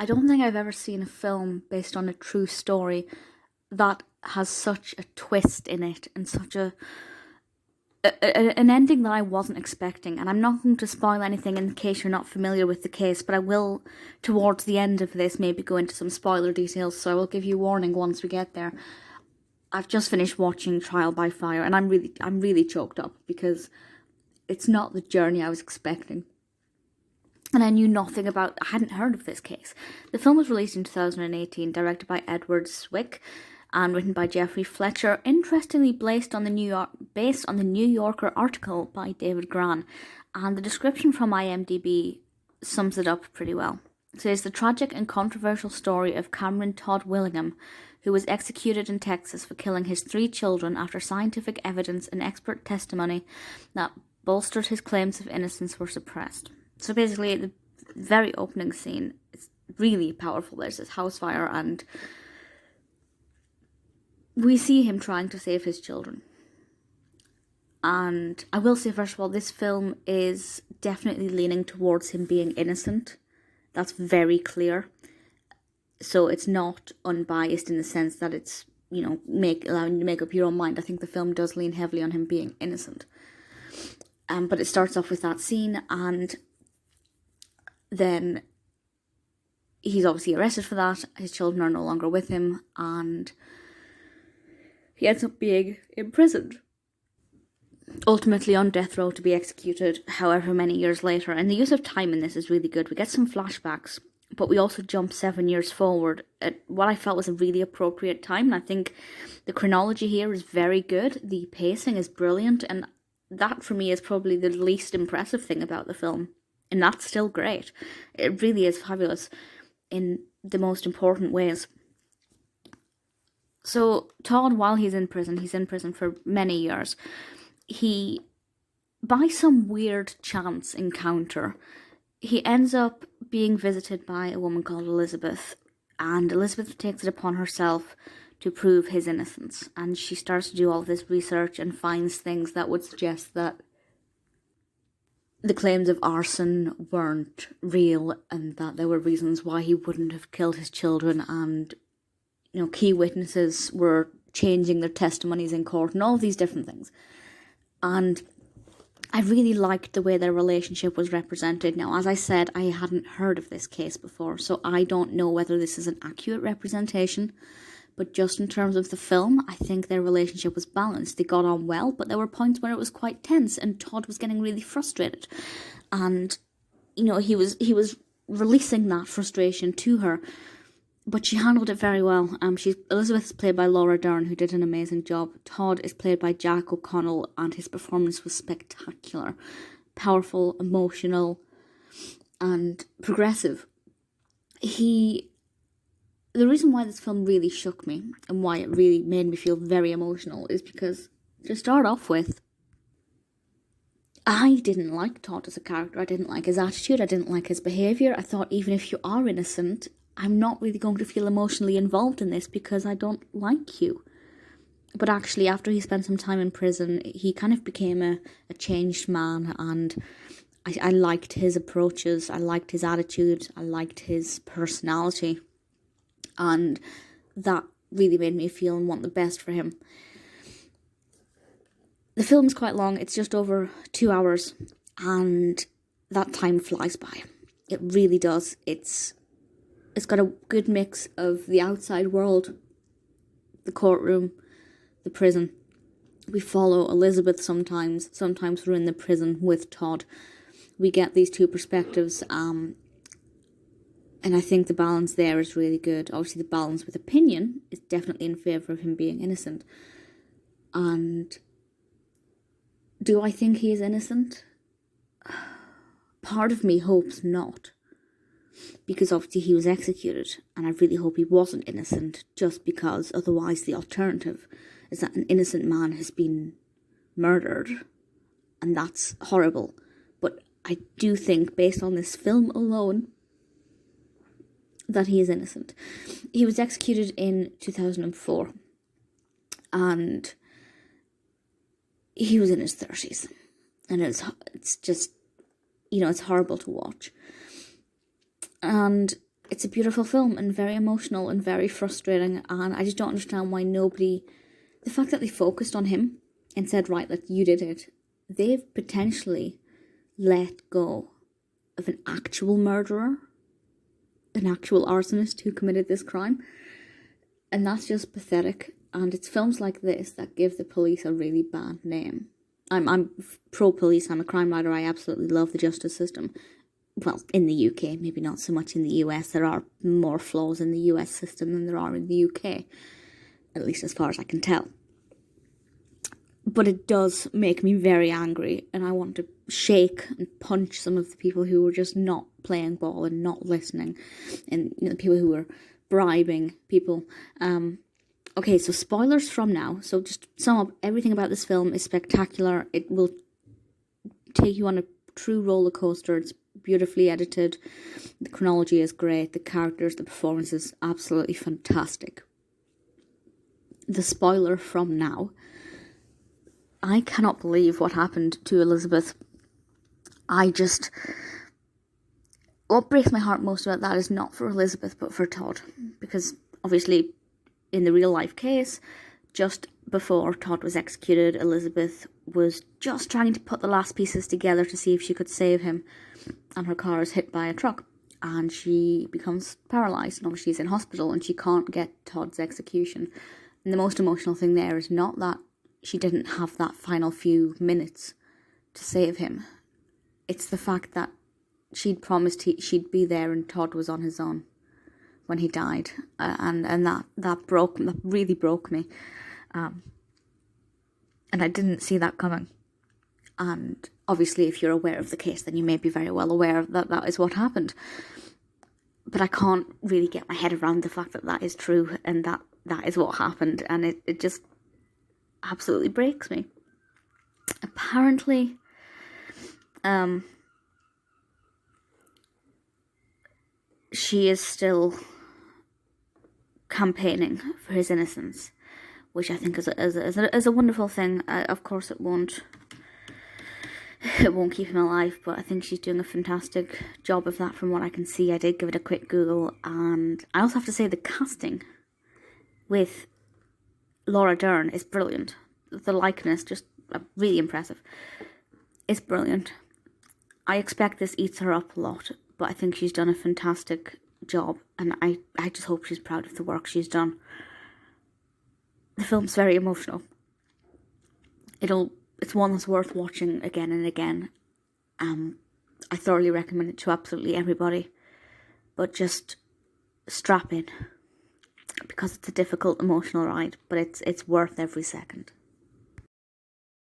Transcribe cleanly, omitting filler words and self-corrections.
I don't think I've ever seen a film based on a true story that has such a twist in it and such an ending that I wasn't expecting. And I'm not going to spoil anything in case you're not familiar with the case, but I will, towards the end of this, maybe go into some spoiler details, so I will give you warning once we get there. I've just finished watching Trial by Fire, and I'm really choked up because it's not the journey I was expecting. And I knew nothing about, I hadn't heard of this case. The film was released in 2018, directed by Edward Zwick, and written by Geoffrey Fletcher, interestingly based on the New Yorker article by David Grann. And the description from IMDb sums it up pretty well. It says, the tragic and controversial story of Cameron Todd Willingham, who was executed in Texas for killing his 3 children after scientific evidence and expert testimony that bolstered his claims of innocence were suppressed. So basically, the very opening scene is really powerful. There's this house fire, and we see him trying to save his children. And I will say, first of all, this film is definitely leaning towards him being innocent. That's very clear. So it's not unbiased in the sense that it's, allowing you to make up your own mind. I think the film does lean heavily on him being innocent. But it starts off with that scene, and then he's obviously arrested for that. His children are no longer with him, and he ends up being imprisoned. Ultimately on death row to be executed however many years later. And the use of time in this is really good. We get some flashbacks, but we also jump 7 years forward at what I felt was a really appropriate time. And I think the chronology here is very good. The pacing is brilliant, and that for me is probably the least impressive thing about the film. And that's still great. It really is fabulous in the most important ways. So Todd, while he's in prison for many years, he, by some weird chance encounter, he ends up being visited by a woman called Elizabeth, and Elizabeth takes it upon herself to prove his innocence. And she starts to do all this research and finds things that would suggest that the claims of arson weren't real, and that there were reasons why he wouldn't have killed his children, and key witnesses were changing their testimonies in court, and all of these different things. And I really liked the way their relationship was represented. Now, as I said, I hadn't heard of this case before, so I don't know whether this is an accurate representation. But just in terms of the film, I think their relationship was balanced. They got on well, but there were points where it was quite tense, and Todd was getting really frustrated. And, he was releasing that frustration to her, but she handled it very well. Elizabeth is played by Laura Dern, who did an amazing job. Todd is played by Jack O'Connell, and his performance was spectacular. Powerful, emotional, and progressive. The reason why this film really shook me and why it really made me feel very emotional is because, to start off with, I didn't like Todd as a character. I didn't like his attitude. I didn't like his behaviour. I thought, even if you are innocent, I'm not really going to feel emotionally involved in this because I don't like you. But actually, after he spent some time in prison, he kind of became a changed man, and I liked his approaches. I liked his attitude. I liked his personality. And that really made me feel and want the best for him. The film's quite long. It's just over 2 hours, and that time flies by. It really does. It's got a good mix of the outside world, the courtroom, the prison. We follow Elizabeth sometimes we're in the prison with Todd. We get these two perspectives, and I think the balance there is really good. Obviously, the balance with opinion is definitely in favour of him being innocent. And do I think he is innocent? Part of me hopes not. Because obviously he was executed, and I really hope he wasn't innocent, just because otherwise the alternative is that an innocent man has been murdered, and that's horrible. But I do think, based on this film alone, that he is innocent. He was executed in 2004, and he was in his 30s, and it's just, it's horrible to watch. And it's a beautiful film and very emotional and very frustrating, and I just don't understand why nobody... The fact that they focused on him and said, right, like, you did it, they've potentially let go of an actual murderer, an actual arsonist who committed this crime, and that's just pathetic. And it's films like this that give the police a really bad name. I'm pro-police, I'm a crime writer, I absolutely love the justice system. Well, in the UK, maybe not so much in the US. There are more flaws in the US system than there are in the UK, at least as far as I can tell. But it does make me very angry, and I want to shake and punch some of the people who were just not playing ball and not listening, and the people who were bribing people. Okay, so spoilers from now. So just sum up, everything about this film is spectacular. It will take you on a true roller coaster. It's beautifully edited. The chronology is great. The characters, the performances, absolutely fantastic. The spoiler from now. I cannot believe what happened to Elizabeth. What breaks my heart most about that is not for Elizabeth, but for Todd. Because obviously, in the real life case, just before Todd was executed, Elizabeth was just trying to put the last pieces together to see if she could save him. And her car is hit by a truck. And she becomes paralysed. And obviously she's in hospital and she can't get Todd's execution. And the most emotional thing there is not that she didn't have that final few minutes to save him. It's the fact that she'd promised she'd be there and Todd was on his own when he died. And that really broke me. And I didn't see that coming. And obviously if you're aware of the case, then you may be very well aware that that is what happened. But I can't really get my head around the fact that that is true and that is what happened. And it just absolutely breaks me. Apparently, she is still campaigning for his innocence, which I think is a wonderful thing. Of course, it won't keep him alive, but I think she's doing a fantastic job of that from what I can see. I did give it a quick Google, and I also have to say the casting with Laura Dern is brilliant. The likeness, just really impressive. It's brilliant. I expect this eats her up a lot, but I think she's done a fantastic job, and I just hope she's proud of the work she's done. The film's very emotional. It's one that's worth watching again and again. I thoroughly recommend it to absolutely everybody, but just strap in, because it's a difficult emotional ride, but it's worth every second.